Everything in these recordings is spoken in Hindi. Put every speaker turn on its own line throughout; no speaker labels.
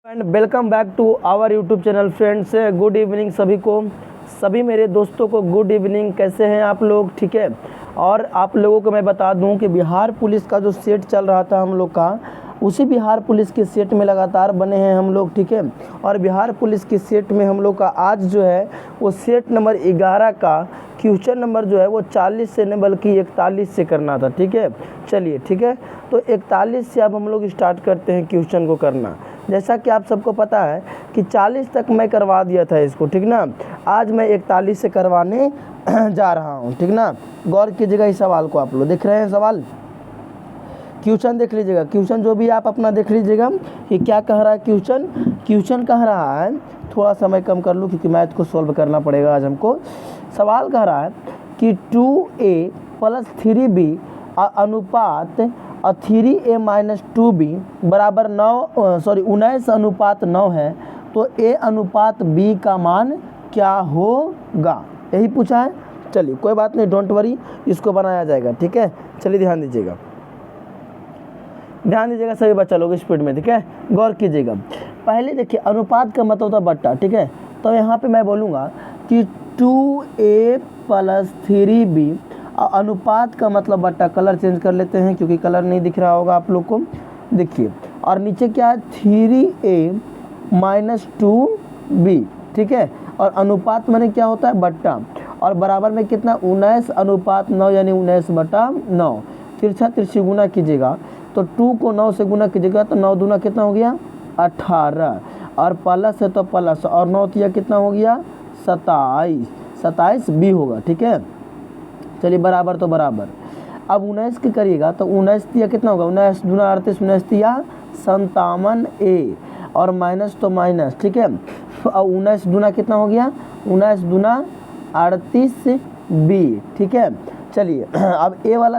And welcome back to our YouTube channel friends. Good evening सभी को, सभी मेरे दोस्तों को गुड इवनिंग। कैसे हैं आप लोग? ठीक है। और आप लोगों को मैं बता दूं कि बिहार पुलिस का जो सेट चल रहा था हम लोग का, उसी बिहार पुलिस के सेट में लगातार बने हैं हम लोग। ठीक है। और बिहार पुलिस के सेट में हम लोग का आज जो है वो सेट नंबर 11 का क्वेश्चन नंबर जो है वो 40 से नहीं बल्कि 41 से करना था। ठीक है। चलिए ठीक है, तो 41 से अब हम लोग स्टार्ट करते हैं क्वेश्चन को करना। जैसा कि आप सबको पता है कि 40 तक मैं करवा दिया था इसको, ठीक ना। आज मैं 41 से करवाने जा रहा हूँ, ठीक ना। गौर कीजिएगा इस सवाल को। आप लोग देख रहे हैं सवाल, क्वेश्चन देख लीजिएगा। क्वेश्चन जो भी आप अपना देख लीजिएगा कि क्या कह रहा है क्वेश्चन। क्वेश्चन कह रहा है, थोड़ा समय कम कर लूँ क्योंकि मैथ को सॉल्व करना पड़ेगा आज हमको। सवाल कह रहा है कि 2a + 3b अनुपात 3a - 2b बराबर 19:9 है, तो a अनुपात b का मान क्या होगा, यही पूछा है। चलिए कोई बात नहीं, डोंट वरी, इसको बनाया जाएगा। ठीक है। चलिए ध्यान दीजिएगा, ध्यान दीजिएगा सभी बच्चा लोग स्पीड में। ठीक है, गौर कीजिएगा। पहले देखिए, अनुपात का मतलब होता है बट्टा। ठीक है, तो यहाँ पे मैं बोलूँगा कि 2a + 3b अनुपात का मतलब बट्टा। कलर चेंज कर लेते हैं क्योंकि कलर नहीं दिख रहा होगा आप लोग को। देखिए, और नीचे क्या है 3a - 2b। ठीक है, और अनुपात माने क्या होता है बट्टा, और बराबर में कितना 19:9 यानी 19/9। तिरछा तिरछी गुना कीजिएगा तो 2 को 9 से गुना कीजिएगा तो 9 दूना कितना हो गया 18, और प्लस है तो प्लस, और 9 तिया कितना हो गया 27 b होगा। ठीक है। चलिए बराबर तो बराबर। अब 19 की करिएगा तो 19 तिया कितना होगा 19 दूना 38, 19 तिया 57a, और माइनस तो माइनस। ठीक है। और 19 दूना कितना हो गया 19 दूना 38b। ठीक है। चलिए अब ए वाला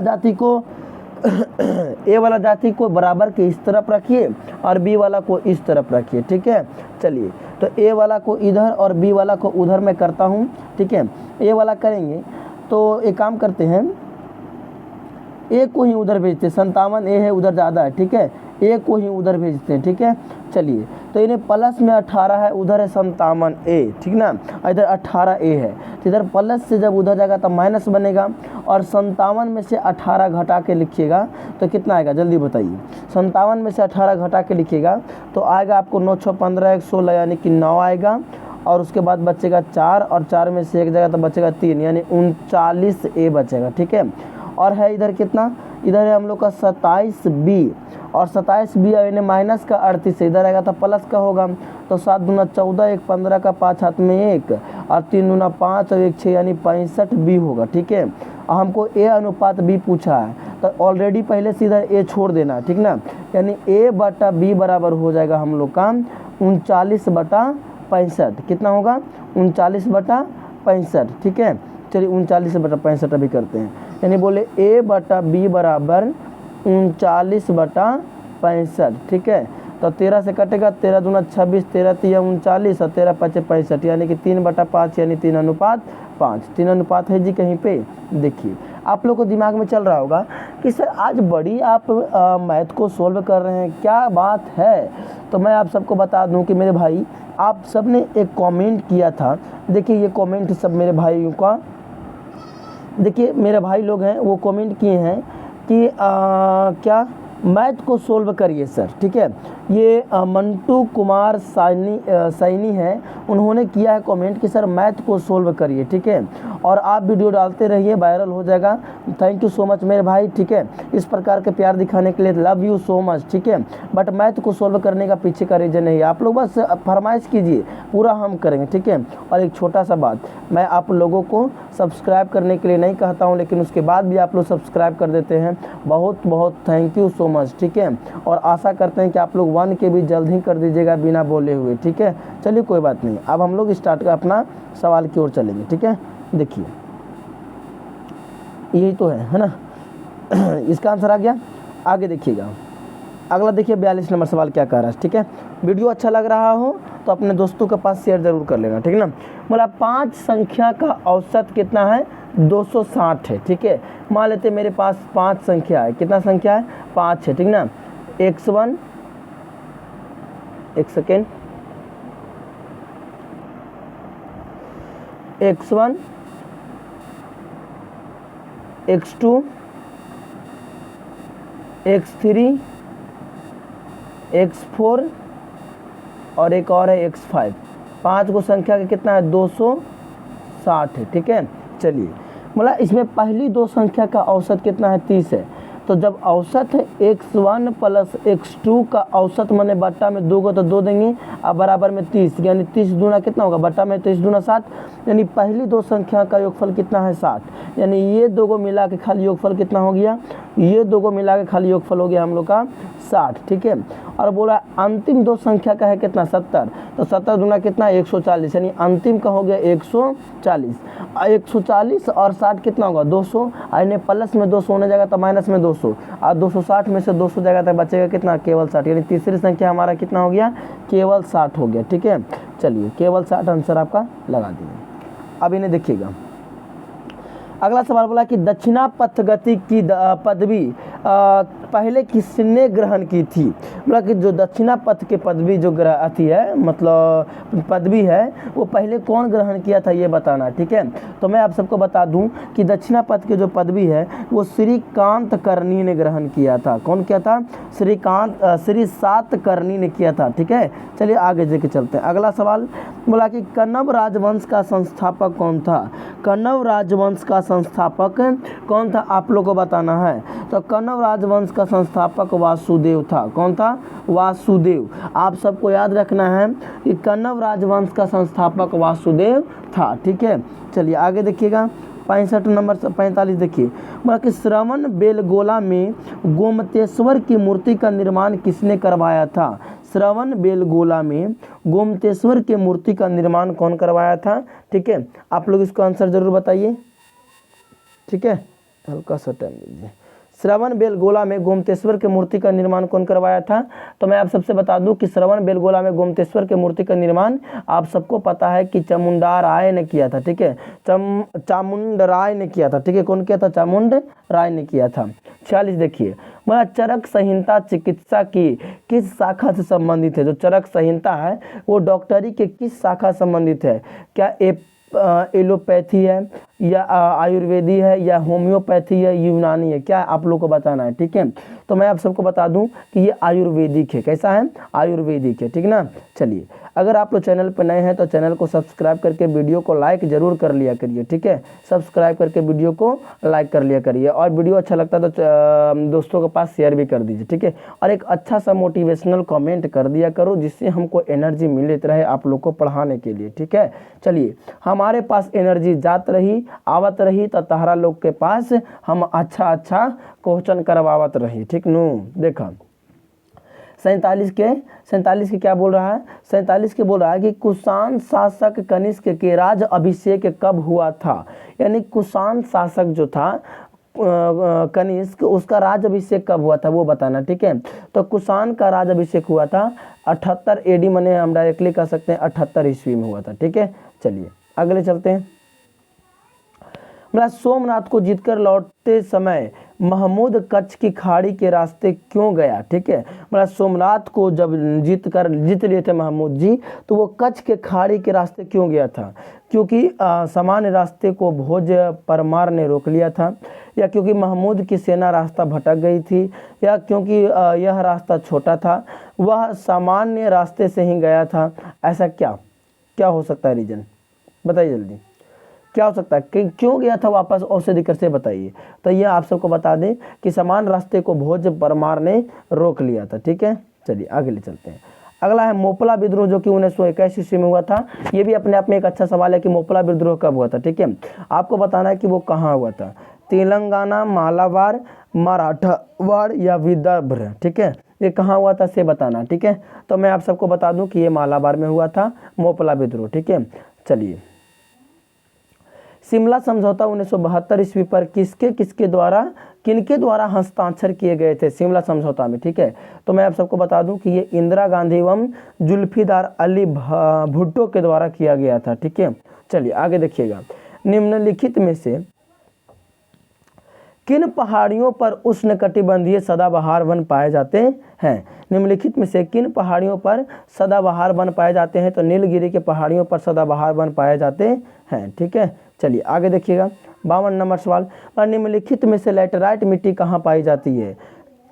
जाति को बराबर के इस तरफ रखिए और बी वाला को इस तरफ रखिए। ठीक है। चलिए, तो ए वाला को इधर और बी वाला को उधर मैं करता हूँ। ठीक है। ए वाला करेंगे तो एक काम करते हैं, ए को ही उधर भेजते हैं। 57a है, उधर ज़्यादा है। ठीक है, ए को ही उधर भेजते हैं। ठीक है। चलिए, तो इन्हें प्लस में 18 है, उधर है 57a। ठीक ना, इधर 18a है, तो इधर प्लस से जब उधर जाएगा तब माइनस बनेगा, और 57 में से 18 घटा के लिखिएगा तो कितना आएगा जल्दी बताइए। 57 में से 18 घटा के लिखिएगा तो आएगा आपको 9 6 15 1 16 यानी कि 9 आएगा, और उसके बाद बचेगा 4, और 4 में से एक जगह तो बचेगा 3 यानी 39a बचेगा। ठीक है। और है इधर कितना, इधर है हम लोग का 27b, और 27b यानी माइनस का 38 इधर आएगा तो प्लस का होगा, तो 7 दूना 14, 1 15 का 5 हाथ में 1, और 3 दूना 5 और 1 6 यानी 65b होगा। ठीक है। हमको a अनुपात b पूछा है तो ऑलरेडी पहले से इधर a छोड़ देना है। ठीक ना, यानी a/b बराबर हो जाएगा हम लोग का 39/65। कितना होगा 39/65। ठीक है। चलिए 39/65 अभी करते हैं, यानी बोले a/b बराबर 39/65। ठीक है, तो 13 से कटेगा, 13 दूना 26, 13 तिया 39 और 13 5 65 यानी कि 3/5 यानी 3:5। 3 अनुपात है जी कहीं पे। देखिए, आप लोग को दिमाग में चल रहा होगा कि सर आज बड़ी आप मैथ को सोल्व कर रहे हैं, क्या बात है। तो मैं आप सबको बता दूं कि मेरे भाई आप सब ने एक कमेंट किया था। देखिए ये कमेंट सब मेरे भाइयों का, देखिए मेरे भाई लोग हैं वो कमेंट किए हैं कि क्या मैथ को सोल्व करिए सर। ठीक है, ये मंटू कुमार सैनी है, उन्होंने किया है कमेंट कि सर मैथ को सोल्व करिए। ठीक है, और आप वीडियो डालते रहिए, वायरल हो जाएगा। थैंक यू सो मच मेरे भाई। ठीक है, इस प्रकार के प्यार दिखाने के लिए लव यू सो मच। ठीक है, बट मैथ को सोल्व करने का पीछे का रीज़न नहीं है, आप लोग बस फरमाइश कीजिए, पूरा हम करेंगे। ठीक है। और एक छोटा सा बात, मैं आप लोगों को सब्सक्राइब करने के लिए नहीं कहता हूँ, लेकिन उसके बाद भी आप लोग सब्सक्राइब कर देते हैं, बहुत बहुत थैंक यू सो मच। ठीक है, और आशा करते हैं कि आप लोग 1 के भी जल्द ही कर दीजिएगा बिना बोले हुए। ठीक है। चलिए कोई बात नहीं, अब हम लोग स्टार्ट कर अपना सवाल की ओर चलेंगे। ठीक है, देखिए यही तो है ना। इसका आंसर आ गया। आगे देखिएगा, अगला देखिए 42 नंबर सवाल क्या कह रहा है। ठीक है, वीडियो अच्छा लग रहा हो तो अपने दोस्तों के पास शेयर ज़रूर कर लेना। ठीक है ना। बोला 5 संख्या का औसत कितना है 260 है। ठीक है, मान लेते मेरे पास 5 संख्या है। कितना संख्या है 5 है। ठीक ना, x1 एक second, x1 x2 x3 x4 और एक और है x5। 5 को संख्या का कितना है 260 है। ठीक है, चलिए बोला इसमें पहली दो संख्या का औसत कितना है 30 है। तो जब औसत है x1 प्लस x2 का औसत मैंने बट्टा में 2 को तो 2 देंगे अब बराबर में 30, यानी 30 दूना कितना होगा बट्टा में 30 दूना 60, यानी पहली दो संख्या का योगफल कितना है 60, यानी ये दो को मिला के खाली योगफल कितना हो गया, ये दो को मिला के खाली योगफल हो गया हम लोग का 60। ठीक है, और बोला अंतिम दो संख्या का है कितना 70, तो 70 दूना कितना 140, यानी अंतिम का हो गया 140। 140 और 60 कितना होगा 200, यानी प्लस में 200 होने जाएगा तो माइनस में 200, और 260 में से 200 जगह तक बचेगा कितना केवल 60, यानी तीसरी संख्या हमारा कितना हो गया केवल 60 हो गया। ठीक है, चलिए केवल 60 आंसर आपका लगा दिए। अब इन्हें देखिएगा, अगला सवाल बोला कि दक्षिणापथ गति की पदवी पहले किसने ग्रहण की थी। बोला कि जो दक्षिणापथ के पदवी जो अथी है मतलब पदवी है वो पहले कौन ग्रहण किया था ये बताना। ठीक है, तो मैं आप सबको बता दूं कि दक्षिणापथ की जो पदवी है वो श्रीकांत कर्णी ने ग्रहण किया था। कौन किया था, श्री सातकर्णी ने किया था। ठीक है, चलिए आगे देखे चलते हैं। अगला सवाल बोला कि कण्व राजवंश का संस्थापक कौन था। कण्व राजवंश का संस्थापक कौन था आप लोग को बताना है। तो कण्व राजवंश का संस्थापक वासुदेव था। कौन था, वासुदेव। आप सबको याद रखना है कि कण्व राजवंश का संस्थापक वासुदेव था। ठीक है, चलिए आगे देखिएगा 65 नंबर 45 देखिए, बोला कि श्रवण बेलगोला में गोमतेश्वर की मूर्ति का निर्माण किसने करवाया था। श्रवण बेलगोला में गोमतेश्वर की मूर्ति का निर्माण कौन करवाया था। ठीक है, आप लोग इसको आंसर जरूर बताइए। ठीक है, हल्का सा टाइम दीजिए। श्रवण बेलगोला में गोमतेश्वर के मूर्ति का निर्माण कौन करवाया था। तो मैं आप सबसे बता दूं कि श्रवण बेलगोला में गोमतेश्वर के मूर्ति का निर्माण आप सबको पता है कि चामुंडा राय ने किया था। ठीक है, चामुंड राय ने किया था। ठीक है, कौन किया था, चामुंड राय ने किया था। 46 देखिए, बोला चरक संहिता चिकित्सा की किस शाखा से संबंधित है। जो चरक संहिता है वो डॉक्टरी के किस शाखा संबंधित है। क्या एलोपैथी है या आयुर्वेदी है या होम्योपैथी है यूनानी है, क्या आप लोग को बताना है। ठीक है, तो मैं आप सबको बता दूं कि ये आयुर्वेदिक है। कैसा है, आयुर्वेदिक है। ठीक ना, चलिए अगर आप लोग चैनल पर नए हैं तो चैनल को सब्सक्राइब करके वीडियो को लाइक जरूर कर लिया करिए। ठीक है, सब्सक्राइब करके वीडियो को लाइक कर लिया करिए, और वीडियो अच्छा लगता है तो दोस्तों के पास शेयर भी कर दीजिए। ठीक है, और एक अच्छा सा मोटिवेशनल कमेंट कर दिया करो जिससे हमको एनर्जी मिलती रहे आप लोग को पढ़ाने के लिए। ठीक है, चलिए हमारे पास एनर्जी जात रही आवत रही तो तहरा लोग के पास हम अच्छा क्वेश्चन करवावत रही। ठीक नु, देखा 47 के क्या बोल रहा है। 47 के बोल रहा है कि कुषाण शासक कनिष्क के राज अभिषेक कब हुआ था। यानी कुषाण शासक जो था कनिष्क, उसका राज अभिषेक कब हुआ था वो बताना। ठीक है, तो कुषाण का राज अभिषेक हुआ था 78 AD, मैंने हम डायरेक्टली कह सकते हैं 78 ईस्वी में हुआ था। ठीक है, चलिए अगले चलते हैं। बोला सोमनाथ को जीतकर लौटते समय महमूद कच्छ की खाड़ी के रास्ते क्यों गया। ठीक है, बोला सोमनाथ को जब जीत लिए थे महमूद जी तो वो कच्छ के खाड़ी के रास्ते क्यों गया था। क्योंकि सामान्य रास्ते को भोज परमार ने रोक लिया था, या क्योंकि महमूद की सेना रास्ता भटक गई थी, या क्योंकि यह रास्ता छोटा था, वह सामान्य रास्ते से ही गया था। ऐसा क्या हो सकता है रीजन, बताइए जल्दी क्या हो सकता है कि क्यों गया था वापस, औषधि कर से बताइए। तो ये आप सबको बता दें कि समान रास्ते को भोज परमार ने रोक लिया था। ठीक है, चलिए आगे ले चलते हैं। अगला है मोपला विद्रोह जो कि 1921 ईस्वी में हुआ था। ये भी अपने आप में एक अच्छा सवाल है कि मोपला विद्रोह कब हुआ था। ठीक है, आपको बताना है कि वो कहाँ हुआ था, तेलंगाना, मालाबार, मराठवाड़ या विदर्भ। ठीक है, ये कहाँ हुआ था से बताना। ठीक है, तो मैं आप सबको बता दूं कि ये मालाबार में हुआ था मोपला विद्रोह। ठीक है, चलिए शिमला समझौता 1972 ईस्वी पर किनके द्वारा हस्ताक्षर किए गए थे शिमला समझौता में। ठीक है, तो मैं आप सबको बता दूं कि ये इंदिरा गांधी एवं जुल्फिकार अली भुट्टो के द्वारा किया गया था। ठीक है, चलिए आगे देखिएगा। निम्नलिखित में से किन पहाड़ियों पर उष्णकटिबंधीय सदाबहार वन पाए जाते हैं? निम्नलिखित में से किन पहाड़ियों पर सदाबहार वन पाए जाते हैं? तो नीलगिरी के पहाड़ियों पर सदाबहार वन पाए जाते हैं। ठीक है, चलिए आगे देखिएगा 52 नंबर सवाल। निम्नलिखित में से लैटेराइट मिट्टी कहाँ पाई जाती है?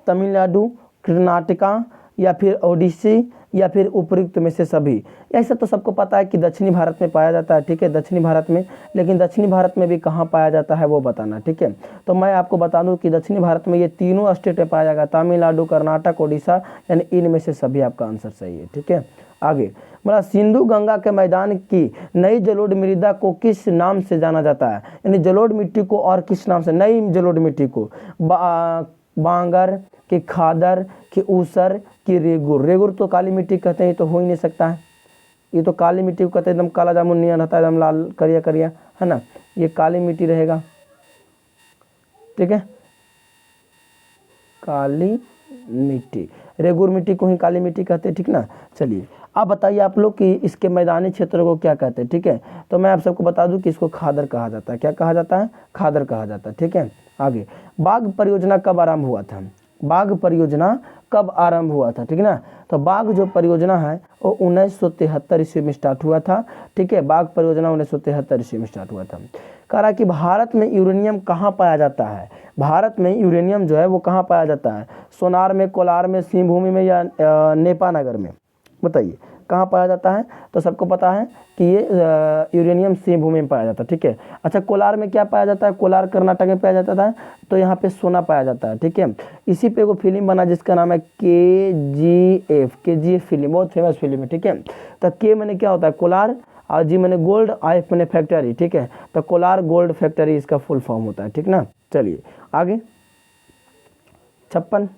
तमिलनाडु, कर्नाटका या फिर ओडिसी या फिर उपयुक्त में से सभी? ऐसा तो सबको पता है कि दक्षिणी भारत में पाया जाता है। ठीक है, दक्षिणी भारत में, लेकिन दक्षिणी भारत में भी कहाँ पाया जाता है वो बताना। ठीक है, तो मैं आपको बता दूं कि दक्षिणी भारत में ये तीनों स्टेट में पाया जाएगा, तमिलनाडु, कर्नाटक, ओडिशा, यानी इनमें से सभी आपका आंसर सही है। ठीक है, आगे मतलब सिंधु गंगा के मैदान की नई जलोढ़ मृदा को किस नाम से जाना जाता है? यानी जलोढ़ मिट्टी को और किस नाम से? नई जलोढ़ मिट्टी को बांगर, कि खादर, कि ऊसर, कि रेगुर? रेगुर तो काली मिट्टी कहते हैं, ये तो हो ही नहीं सकता है। ये तो काली मिट्टी को कहते हैं, एकदम काला जामुन नहीं रहता है, एकदम लाल करिया करिया, है ना, ये काली मिट्टी रहेगा। ठीक है, काली मिट्टी, रेगुर मिट्टी को ही काली मिट्टी कहते हैं। ठीक ना, चलिए अब बताइए आप लोग कि इसके मैदानी क्षेत्र को क्या कहते हैं? ठीक है, तो मैं आप सबको बता दूं कि इसको खादर कहा जाता है। क्या कहा जाता है? खादर कहा जाता है। ठीक है, आगे बाघ परियोजना कब आरंभ हुआ था? बाघ परियोजना कब आरंभ हुआ था? ठीक ना, तो बाघ जो परियोजना है वो 1973 ईस्वी में स्टार्ट हुआ था। ठीक है, बाघ परियोजना 1973 ईस्वी में स्टार्ट हुआ था। कह रहा कि भारत में यूरेनियम कहाँ पाया जाता है? भारत में यूरेनियम जो है वो कहाँ पाया जाता है? सोनार में, कोलार में, सिंहभूमि में या नेपानगर में? बताइए कहाँ पाया जाता है? तो सबको पता है कि ये यूरेनियम सिंहभूमि में पाया जाता है। ठीक है, अच्छा कोलार में क्या पाया जाता है? कोलार कर्नाटक में पाया जाता है, तो यहाँ पे सोना पाया जाता है। ठीक है, इसी पे एगो फिल्म बना जिसका नाम है KGF फिल्म, बहुत फेमस फिल्म है। ठीक है, तो के मैंने क्या होता है? कोलार, और जी मैंने गोल्ड, IF मैंने फैक्ट्री। ठीक है, तो कोलार गोल्ड फैक्ट्री इसका फुल फॉर्म होता है। ठीक ना, चलिए आगे 56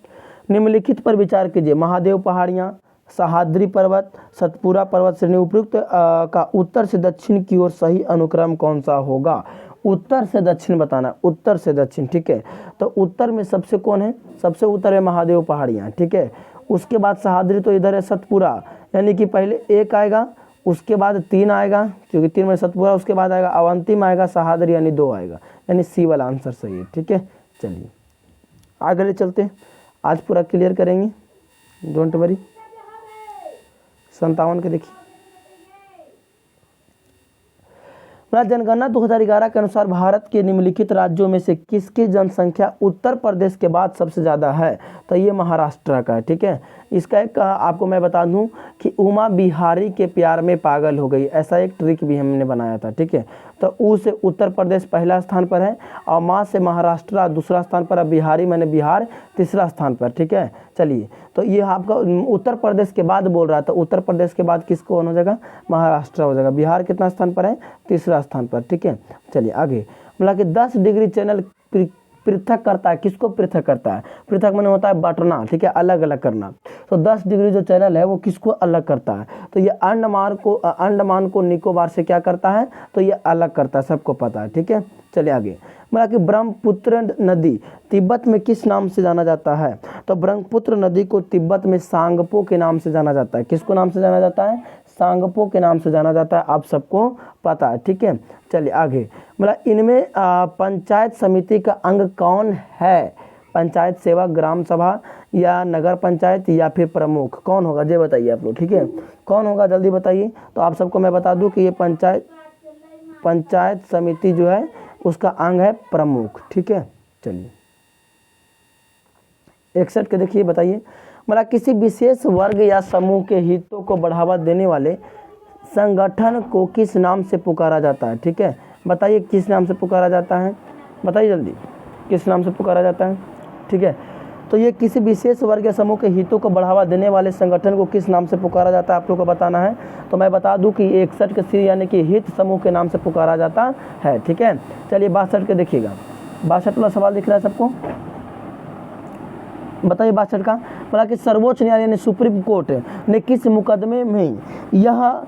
निम्नलिखित पर विचार कीजिए। महादेव पहाड़ियाँ, सह्याद्री पर्वत, सतपुरा पर्वत श्रेणी उपयुक्त का उत्तर से दक्षिण की ओर सही अनुक्रम कौन सा होगा? उत्तर से दक्षिण बताना, उत्तर से दक्षिण। ठीक है, तो उत्तर में सबसे कौन है? सबसे उत्तर है महादेव पहाड़ियाँ। ठीक है, उसके बाद सह्याद्री, तो इधर है सतपुरा, यानी कि पहले 1 आएगा, उसके बाद 3 आएगा, क्योंकि 3 में सतपुरा, उसके बाद आएगा अवंतिम आएगा सह्याद्री, यानी 2 आएगा, यानी सी वाला आंसर सही है। ठीक है, चलिए आगे चलते हैं, आज पूरा क्लियर करेंगे, डोंट वरी। 57 के देखिए, जनगणना 2011 के अनुसार भारत के निम्नलिखित राज्यों में से किसकी जनसंख्या उत्तर प्रदेश के बाद सबसे ज़्यादा है? तो ये महाराष्ट्र का है। ठीक है, इसका एक आपको मैं बता दूं कि उमा बिहारी के प्यार में पागल हो गई, ऐसा एक ट्रिक भी हमने बनाया था। ठीक है, तो ऊ से उत्तर प्रदेश पहला स्थान पर है, और माँ से महाराष्ट्र दूसरा स्थान पर, बिहारी मैंने बिहार तीसरा स्थान पर। ठीक है, चलिए तो ये आपका उत्तर प्रदेश के बाद बोल रहा था, उत्तर प्रदेश के बाद किसको हो जाएगा? महाराष्ट्र हो जाएगा। बिहार कितना स्थान पर है? तीसरा स्थान पर। ठीक है, चलिए आगे मतलब कि 10 डिग्री चैनल पृथक करता है, किसको पृथक करता है? पृथक माने होता है बांटना। ठीक है, अलग अलग करना, तो 10 डिग्री जो चैनल है वो किसको अलग करता है? तो ये अंडमान को निकोबार से क्या करता है? तो ये अलग करता है, सबको पता है। ठीक है, चलिए आगे मतलब कि ब्रह्मपुत्र नदी तिब्बत में किस नाम से जाना जाता है? तो ब्रह्मपुत्र नदी को तिब्बत में सांगपो के नाम से जाना जाता है। किसको नाम से जाना जाता है? सांगपो के नाम से जाना जाता है, आप सबको पता है। ठीक है, चलिए आगे मतलब इनमें पंचायत समिति का अंग कौन है? पंचायत सेवक, ग्राम सभा, या नगर पंचायत, या फिर प्रमुख? कौन होगा ये बताइए आप लोग। ठीक है, कौन होगा जल्दी बताइए। तो आप सबको मैं बता दूं कि ये पंचायत समिति जो है उसका अंग है प्रमुख। ठीक है, चलिए 61 के देखिए, बताइए मतलब किसी विशेष वर्ग या समूह के हितों को बढ़ावा देने वाले संगठन को किस नाम से पुकारा जाता है? ठीक है, बताइए किस नाम से पुकारा जाता है? बताइए जल्दी, किस नाम से पुकारा जाता है? ठीक है, तो ये किसी विशेष वर्ग या समूह के हितों को बढ़ावा देने वाले संगठन को किस नाम से पुकारा जाता है, आप लोग को बताना है। तो मैं बता दूं कि 61 के सी यानी कि हित समूह के नाम से पुकारा जाता है। ठीक है, चलिए 62 के देखिएगा, 62 वाला सवाल दिख रहा है सबको? बताइए 62 का मतलब कि सर्वोच्च न्यायालय ने सुप्रीम कोर्ट ने किस मुकदमे में यह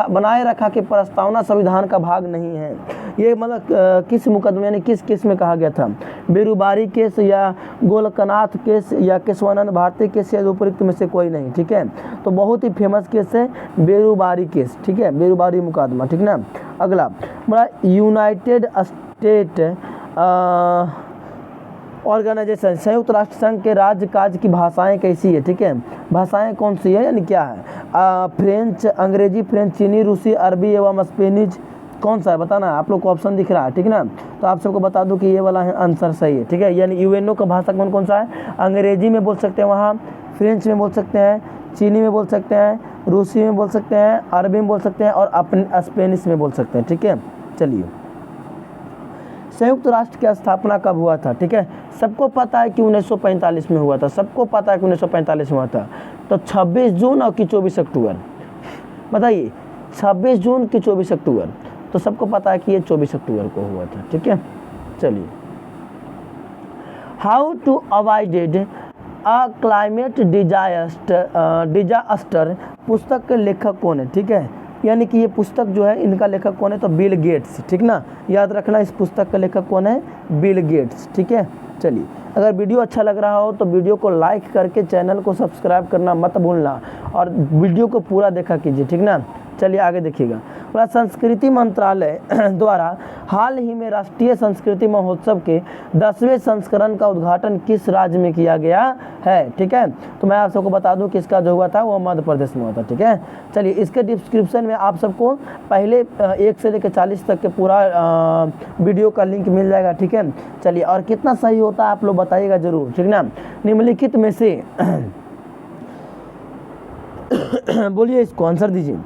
बनाए रखा कि प्रस्तावना संविधान का भाग नहीं है? ये मतलब किस मुकदमे ने किस केस में कहा गया था? बेरुबारी केस, या गोलकनाथ केस, या केशवानंद भारती केस, या उपयुक्त में से कोई नहीं? ठीक है, तो बहुत ही फेमस केस है बेरुबारी केस। ठीक है, बेरुबारी मुकदमा। ठीक ना, अगला मतलब यूनाइटेड स्टेट ऑर्गेनाइजेशन, संयुक्त राष्ट्र संघ के राज्य काज की भाषाएं कैसी है, ठीक है, भाषाएं कौन सी है यानी क्या है, फ्रेंच, अंग्रेजी, फ्रेंच, चीनी, रूसी, अरबी एवं स्पेनिश, कौन सा है बताना। आप लोग को ऑप्शन दिख रहा है, ठीक ना। तो आप सबको बता दूं कि ये वाला है आंसर सही है, ठीक है। यानी यूएनओ का भाषा कौन कौन सा है, अंग्रेजी में बोल सकते हैं वहाँ, फ्रेंच में बोल सकते हैं, चीनी में बोल सकते हैं, रूसी में बोल सकते हैं, अरबी में बोल सकते हैं और अपने स्पेनिश में बोल सकते हैं, ठीक है। चलिए, संयुक्त राष्ट्र की स्थापना कब हुआ था, ठीक है। सबको पता है कि 1945 में हुआ था, सबको पता है कि 1945 में हुआ था। तो 26 जून और कि 24 अक्टूबर, बताइए 26 जून कि 24 अक्टूबर, तो सबको पता है कि ये 24 अक्टूबर को हुआ था, ठीक है। चलिए, how to avoided a climate disaster पुस्तक के लेखक कौन है, ठीक है। यानी कि ये पुस्तक जो है इनका लेखक कौन है, तो बिल गेट्स, ठीक ना, याद रखना इस पुस्तक का लेखक कौन है, बिल गेट्स, ठीक है। चलिए, अगर वीडियो अच्छा लग रहा हो तो वीडियो को लाइक करके चैनल को सब्सक्राइब करना मत भूलना और वीडियो को पूरा देखा कीजिए, ठीक ना। चलिए आगे देखिएगा। संस्कृति मंत्रालय द्वारा हाल ही में राष्ट्रीय संस्कृति महोत्सव के 10वें संस्करण का उद्घाटन किस राज्य में किया गया है, ठीक है। तो मैं आप सबको बता दूं कि इसका जो हुआ था वो मध्य प्रदेश में हुआ था, ठीक है। चलिए, इसके डिस्क्रिप्शन में आप सबको पहले 1 से लेकर 40 तक के पूरा वीडियो का लिंक मिल जाएगा, ठीक है। चलिए, और कितना सही होता है आप लोग बताइएगा जरूर, ठीक ना। निम्नलिखित में से बोलिए, इसको आंसर दीजिए।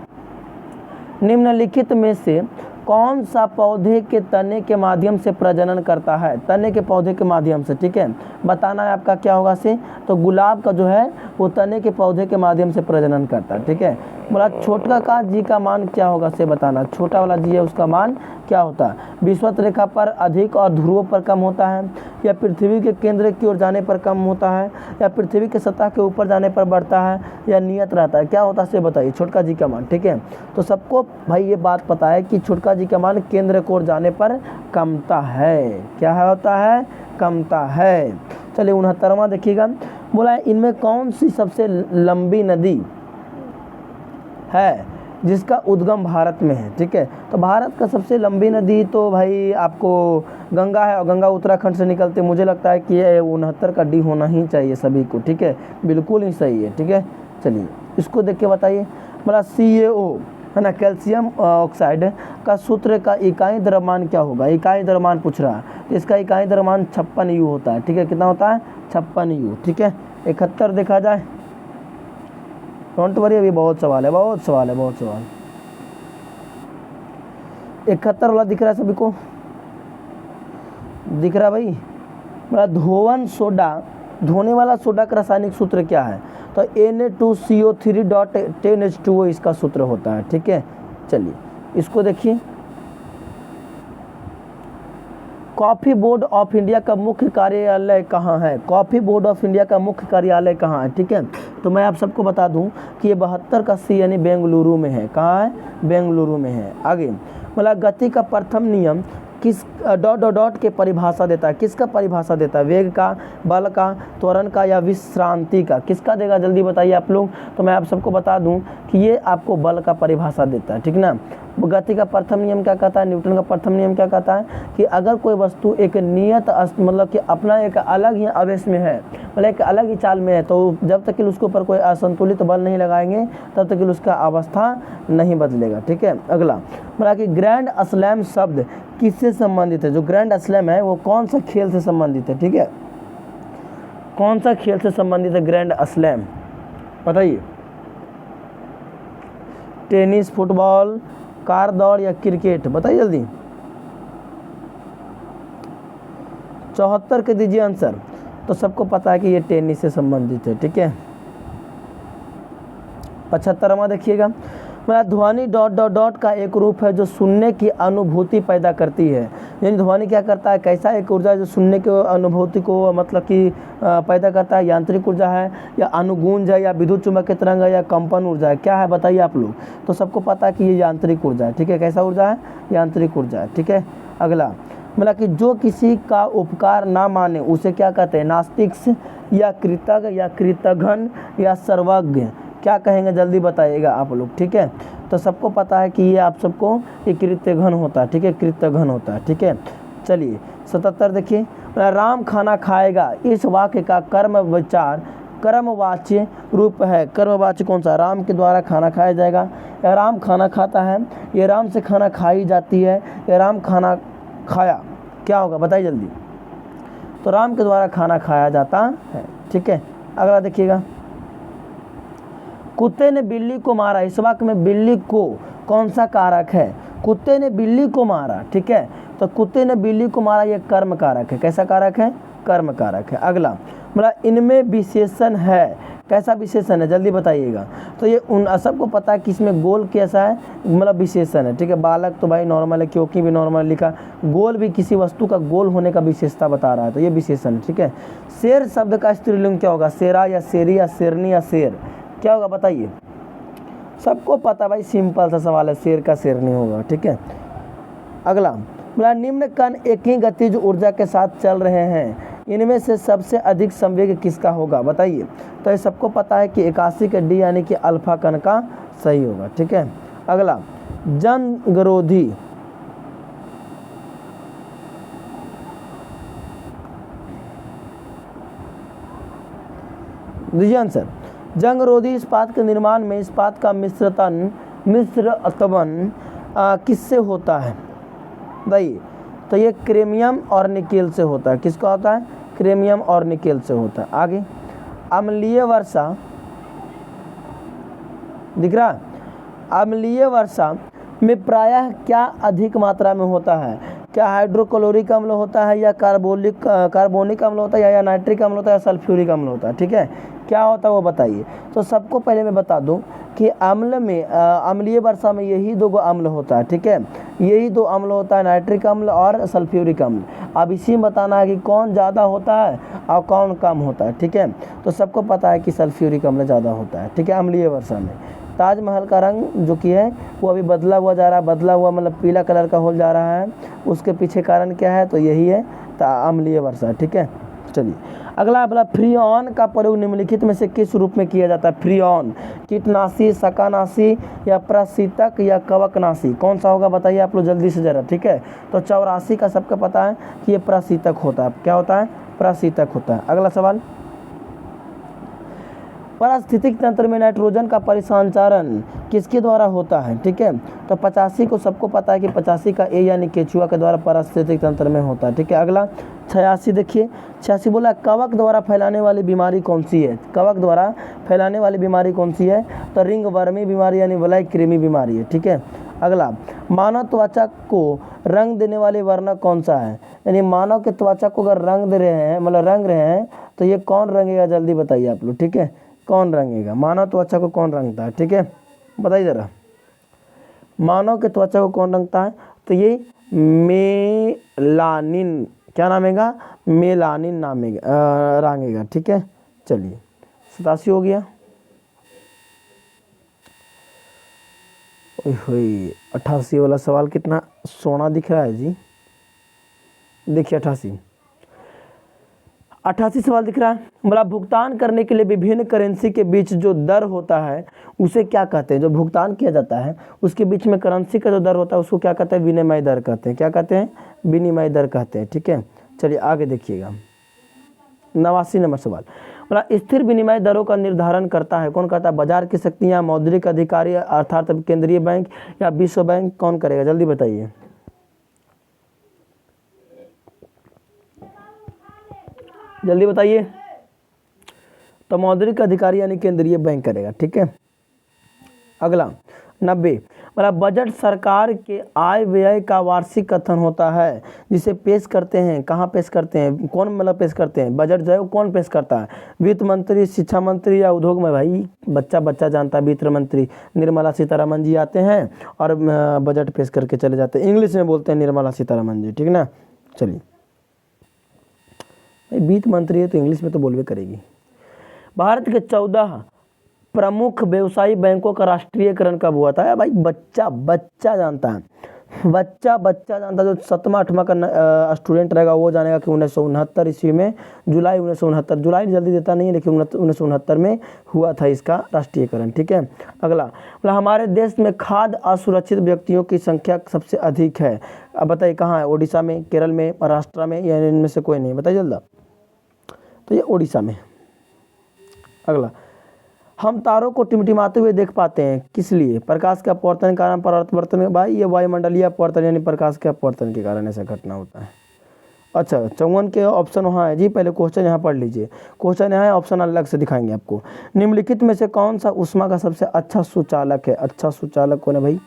निम्नलिखित में से कौन सा पौधे के तने के माध्यम से प्रजनन करता है, तने के पौधे के माध्यम से, ठीक है। बताना है आपका क्या होगा से, तो गुलाब का जो है वो तने के पौधे के माध्यम से प्रजनन करता है, ठीक है। बोला छोटा का जी का मान क्या होगा से बताना, छोटा वाला जी है उसका मान क्या होता है, विषुवत रेखा पर अधिक और ध्रुवों पर कम होता है, या पृथ्वी के केंद्र की ओर जाने पर कम होता है, या पृथ्वी के सतह के ऊपर जाने पर बढ़ता है, या नियत रहता है, क्या होता है से बताइए छोटका जी का मान, ठीक है। तो सबको भाई ये बात पता है कि छोटका जी का मान केंद्र की ओर जाने पर कमता है, क्या होता है, कमता है। चलिए, 69वां देखिएगा। बोला इनमें कौन सी सबसे लंबी नदी है जिसका उद्गम भारत में है, ठीक है। तो भारत का सबसे लंबी नदी तो भाई आपको गंगा है, और गंगा उत्तराखंड से निकलते, मुझे लगता है कि ये 69 का डी होना ही चाहिए सभी को, ठीक है, बिल्कुल ही सही है, ठीक है। चलिए, इसको देख के बताइए। बोला CaO है ना, कैल्शियम ऑक्साइड का सूत्र का इकाई द्रव्यमान क्या होगा, इकाई द्रव्यमान पूछ रहा है, तो इसका इकाई द्रव्यमान 56 U होता है, ठीक है। कितना होता है, 56 U, ठीक है। 71 देखा जाए, डोंट वरी, अभी बहुत सवाल है, बहुत सवाल है, बहुत सवाल। 71 वाला दिख रहा है सभी को, दिख रहा है भाई। मेरा धोवन सोडा, धोने वाला सोडा का रासायनिक सूत्र क्या है, तो Na2CO3.10H2O इसका सूत्र होता है, ठीक है। चलिए, इसको देखिए। कॉफ़ी बोर्ड ऑफ इंडिया का मुख्य कार्यालय कहाँ है, कॉफ़ी बोर्ड ऑफ इंडिया का मुख्य कार्यालय कहाँ है, ठीक है। तो मैं आप सबको बता दूं कि ये 72 का C यानी बेंगलुरु में है, कहाँ है, बेंगलुरु में है। आगे मतलब गति का प्रथम नियम किस डॉट के परिभाषा देता है, किसका परिभाषा देता है, वेग का, बल का, त्वरण का या विश्रांति का, किसका देगा जल्दी बताइए आप लोग। तो मैं आप सबको बता दूं कि ये आपको बल का परिभाषा देता है, ठीक ना। गति का प्रथम नियम क्या कहता है, न्यूटन का प्रथम नियम क्या कहता है कि अगर कोई वस्तु एक नियत मतलब कि अपना एक अलग ही आवेश में है, मतलब एक अलग ही चाल में है, तो जब तक कि उसके ऊपर कोई असंतुलित बल नहीं लगाएंगे तब तक कि उसका अवस्था नहीं बदलेगा, ठीक है। अगला मतलब कि ग्रैंड स्लैम शब्द किससे संबंधित है, जो ग्रैंड स्लैम है वो कौन सा खेल से संबंधित है, ठीक है, कौन सा खेल से संबंधित है ग्रैंड स्लैम, बताइए। टेनिस, फुटबॉल, कार दौड़ या क्रिकेट, बताइए जल्दी। 74 के दीजिए आंसर। तो सबको पता है कि ये टेनिस से संबंधित है, ठीक है। 75वां देखिएगा। ध्वनि डॉट का एक रूप है जो सुनने की अनुभूति पैदा करती है, यानी ध्वनि क्या करता है, कैसा एक ऊर्जा जो सुनने की अनुभूति को मतलब कि पैदा करता है, यांत्रिक ऊर्जा है या अनुगूंज है या विद्युत चुम्बकीय तरंग है या कंपन ऊर्जा है, क्या है बताइए आप लोग। तो सबको पता है कि ये यांत्रिक ऊर्जा है, ठीक है। कैसा ऊर्जा है, यांत्रिक ऊर्जा है, ठीक है। अगला मतलब कि जो किसी का उपकार ना माने उसे क्या कहते हैं, नास्तिक या कृतज्ञ या कृतघ्न या सर्वज्ञ, क्या कहेंगे जल्दी बताइएगा आप लोग, ठीक है। तो सबको पता है कि ये आप सबको ये कृतघ्न होता है, ठीक है, कृतघ्न होता है, ठीक है। चलिए 77 देखिए, राम खाना खाएगा, इस वाक्य का कर्म विचार कर्मवाच्य रूप है। कर्मवाच्य कौन सा? राम के द्वारा खाना खाया जाएगा, या राम खाना खाता है, ये राम से खाना खाई जाती है, या राम खाना खाया, क्या होगा बताइए जल्दी। तो राम के द्वारा खाना खाया जाता है, ठीक है। अगला देखिएगा, कुत्ते ने बिल्ली को मारा, इस वाक्य में बिल्ली को कौन सा कारक है? कुत्ते ने बिल्ली को मारा, ठीक है। तो कुत्ते ने बिल्ली को मारा, ये कर्म कारक है। कैसा कारक है? कर्म कारक है। अगला मतलब इनमें विशेषण है, कैसा विशेषण है जल्दी बताइएगा। तो ये उन सबको पता है कि इसमें गोल कैसा है, मतलब विशेषण है, ठीक है। बालक तो भाई नॉर्मल है, क्योंकि भी नॉर्मल लिखा, गोल भी किसी वस्तु का गोल होने का विशेषता बता रहा है, तो ये विशेषण है, ठीक है। शेर शब्द का स्त्रीलिंग क्या होगा? शेरा या शेरी या शेरनी या शेर, क्या होगा बताइए। सबको पता भाई, सिंपल सा सवाल है, शेर का शेरनी होगा, ठीक है। अगला बोला निम्न कण एक ही गतिज ऊर्जा के साथ चल रहे हैं, इनमें से सबसे अधिक संवेग किसका होगा बताइए। तो ये सबको पता है कि 81 के डी यानी कि अल्फा कण का सही होगा, ठीक है। अगला जंगरोधी, दीजिए आंसर। जंगरोधी इस्पात के निर्माण में इस्पात का मिश्रतन किससे होता है बताइए। तो ये क्रोमियम और निकेल से होता है। किसका होता है? क्रोमियम और निकेल से होता है। आगे अम्लीय वर्षा दिख रहा है? अम्लीय वर्षा में प्रायः क्या अधिक मात्रा में होता है? क्या हाइड्रोक्लोरिक अम्ल होता है, या कार्बोनिक अम्ल होता है, या नाइट्रिक अम्ल होता है, या सल्फ्यूरिक अम्ल होता है, ठीक है। क्या होता है वो बताइए। तो सबको पहले मैं बता दूं कि अम्ल में अम्लीय वर्षा में यही दो अम्ल होता है, ठीक है। यही दो अम्ल होता है, नाइट्रिक अम्ल और सल्फ्यूरिक अम्ल। अब इसी में बताना है कि कौन ज़्यादा होता है और कौन कम होता है, ठीक है। तो सबको पता है कि सल्फ्यूरिक अम्ल ज़्यादा होता है, ठीक है, अम्लीय वर्षा में। ताजमहल का रंग जो कि है वो अभी बदला हुआ जा रहा है, बदला हुआ मतलब पीला कलर का हो जा रहा है, उसके पीछे कारण क्या है? तो यही है अम्लीय वर्षा, ठीक है। चलिए अगला बोला फ्रीऑन का प्रयोग निम्नलिखित में से किस रूप में किया जाता है? फ्रीऑन कीटनाशी, शाकानाशी या प्रशीतक या कवकनाशी, कौन सा होगा बताइए आप लोग जल्दी से जरा, ठीक है। तो 84 का सबको पता है कि ये प्रशीतक होता है। क्या होता है? प्रशीतक होता है। अगला सवाल, पारिस्थितिक तंत्र में नाइट्रोजन का परिसंचारण किसके द्वारा होता है? ठीक है, तो 85 को सबको पता है कि 85 का ए यानी केचुआ के द्वारा पारिस्थितिक तंत्र में होता है। ठीक है, अगला 86 देखिए, 86 बोला कवक द्वारा फैलाने वाली बीमारी कौन सी है? कवक द्वारा फैलाने वाली बीमारी कौन सी है? तो रिंग वर्मी बीमारी यानी ब्लैक कृमि बीमारी है। ठीक है, अगला मानव त्वचा को रंग देने वाले वर्णक कौन सा है? यानी मानव के त्वचा को अगर रंग दे रहे हैं, मतलब रंग रहे हैं, तो ये कौन रंगेगा? जल्दी बताइए आप लोग। ठीक है, कौन रंगेगा? मानव त्वचा को कौन रंगता है? ठीक है, बताइए ज़रा, मानव के त्वचा को कौन रंगता है? तो ये मेलानिन, क्या नामेगा? मेलानिन नामेगा, रंगेगा। ठीक है, चलिए 87 हो गया। 88 वाला सवाल कितना सोना दिख रहा है जी, देखिए 88 सवाल दिख रहा है। मतलब भुगतान करने के लिए विभिन्न करेंसी के बीच जो दर होता है उसे क्या कहते हैं? जो भुगतान किया जाता है उसके बीच में करेंसी का जो दर होता है उसको क्या कहते हैं? विनिमय दर कहते हैं। क्या कहते हैं? विनिमय दर कहते हैं। ठीक है, चलिए आगे देखिएगा। 89 नंबर सवाल, मतलब स्थिर विनिमय दरों का निर्धारण करता है कौन? करता है बाजार की शक्तियाँ, मौद्रिक अधिकारी अर्थात केंद्रीय बैंक या विश्व बैंक, कौन करेगा? जल्दी बताइए। जल्दी बताइए। तो मौद्रिक अधिकारी यानी केंद्रीय बैंक करेगा। ठीक है, अगला 90, मतलब बजट सरकार के आय व्यय का वार्षिक कथन होता है जिसे पेश करते हैं, कहाँ पेश करते हैं? कौन मतलब पेश करते हैं? बजट जो है कौन पेश करता है? वित्त मंत्री, शिक्षा मंत्री या उद्योग में? भाई बच्चा जानता है, वित्त मंत्री निर्मला सीतारमन जी आते हैं और बजट पेश करके चले जाते हैं। इंग्लिश में बोलते हैं निर्मला सीतारमन जी। ठीक ना, चलिए वित्त मंत्री है तो इंग्लिश में तो बोलवे करेगी। भारत के 14 प्रमुख व्यवसायी बैंकों का राष्ट्रीयकरण कब हुआ था? भाई बच्चा जानता है। बच्चा बच्चा जानता, जो 7वां 8वां का स्टूडेंट रहेगा वो जानेगा कि 1969 ईस्वी में, जुलाई 1969, जुलाई जल्दी देता नहीं है लेकिन 1969 में हुआ था इसका राष्ट्रीयकरण। ठीक है, अगला मतलब हमारे देश में खाद्य असुरक्षित व्यक्तियों की संख्या सबसे अधिक है। अब बताइए कहाँ है? ओडिशा में, केरल में, महाराष्ट्र में, या इनमें से कोई नहीं? बताइए जल्दा। तो ये ओडिशा में। अगला, हम तारों को टिमटिमाते हुए देख पाते हैं, किस लिए? प्रकाश के अपवर्तन के कारण, परावर्तन। भाई ये वायुमंडलीय अपवर्तन यानी प्रकाश के अपवर्तन के कारण ऐसा घटना होता है। अच्छा 54 के ऑप्शन वहाँ है जी, पहले क्वेश्चन यहाँ पढ़ लीजिए। क्वेश्चन यहाँ है, ऑप्शन अलग से दिखाएंगे आपको। निम्नलिखित में से कौन सा ऊष्मा का सबसे अच्छा सुचालक है? अच्छा सुचालक कौन है भाई?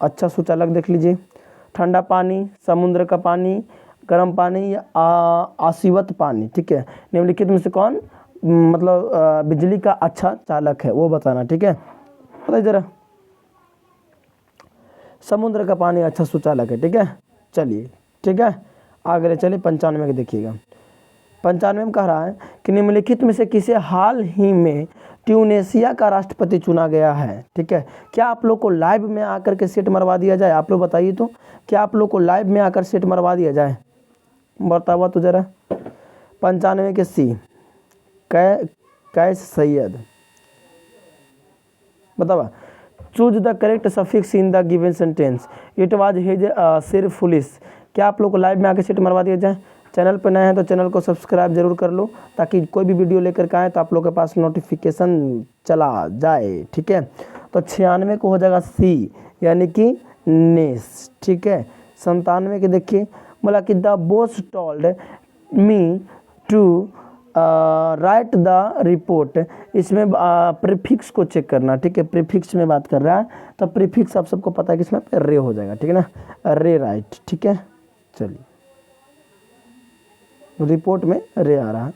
अच्छा सुचालक देख लीजिए। ठंडा पानी, समुद्र का पानी, गर्म पानी, या आशीवत पानी। ठीक है, निम्नलिखित में से कौन मतलब बिजली का अच्छा चालक है वो बताना। ठीक है, बताइए जरा। समुद्र का पानी अच्छा सुचालक है। ठीक है, चलिए ठीक है, आगे चलिए 95 के देखिएगा। 95 में कह रहा है कि निम्नलिखित में से किसे हाल ही में ट्यूनेशिया का राष्ट्रपति चुना गया है? ठीक है, क्या आप लोग को लाइव में आकर के सेट मरवा दिया जाए? आप लोग बताइए तो, क्या आप लोग को लाइव में आकर सेट मरवा दिया जाए? बतावा तो जरा। 95 के सी, कैस सैयद। बतावा। Choose the correct suffix in the given sentence. It was his सिर फुलिस। क्या आप लोग को लाइव में आके सेट मरवा दिया जाए? चैनल पर नए हैं तो चैनल को सब्सक्राइब जरूर कर लो, ताकि कोई भी वीडियो लेकर के आए तो आप लोग के पास नोटिफिकेशन चला जाए। ठीक है, तो 96 को हो जाएगा सी, यानी कि नेस। ठीक है, 97 के देखिए, बोला कि the boss told me to write the report. इसमें प्रीफिक्स को चेक करना। ठीक है, प्रीफिक्स में बात कर रहा है तो प्रीफिक्स आप सबको पता है कि इसमें रे हो जाएगा। ठीक है ना, रे राइट। ठीक है, चलिए रिपोर्ट में रे आ रहा है।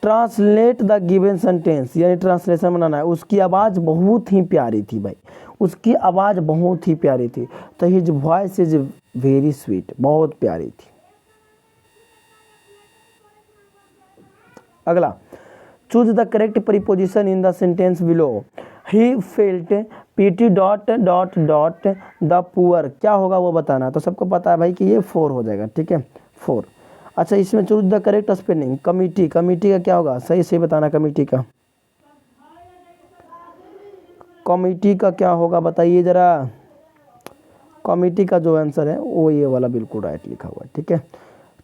ट्रांसलेट द गिवन सेंटेंस, यानी ट्रांसलेशन बनाना है। उसकी आवाज़ बहुत ही प्यारी थी भाई, उसकी आवाज़ बहुत ही प्यारी थी। तो his voice is very sweet, बहुत प्यारी थी। अगला, choose the correct preposition in the sentence below. He felt PT dot dot dot the poor. क्या होगा वो बताना। तो सबको पता है भाई कि ये 4 हो जाएगा। ठीक है, 4। अच्छा, इसमें choose the correct spelling. Committee, committee का क्या होगा? सही से बताना। कमिटी का, कमिटी का क्या होगा बताइए जरा। कमिटी का जो आंसर है वो ये वाला बिल्कुल राइट लिखा हुआ है। ठीक है,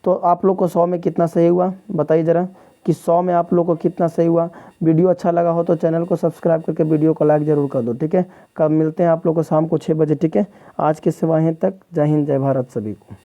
तो आप लोग को 100 में कितना सही हुआ बताइए जरा, कि 100 में आप लोग को कितना सही हुआ। वीडियो अच्छा लगा हो तो चैनल को सब्सक्राइब करके वीडियो को लाइक जरूर कर दो। ठीक है, कब मिलते हैं आप लोग को शाम को 6 बजे। ठीक है, आज के सिवा यहीं तक। जय हिंद, जय भारत सभी को।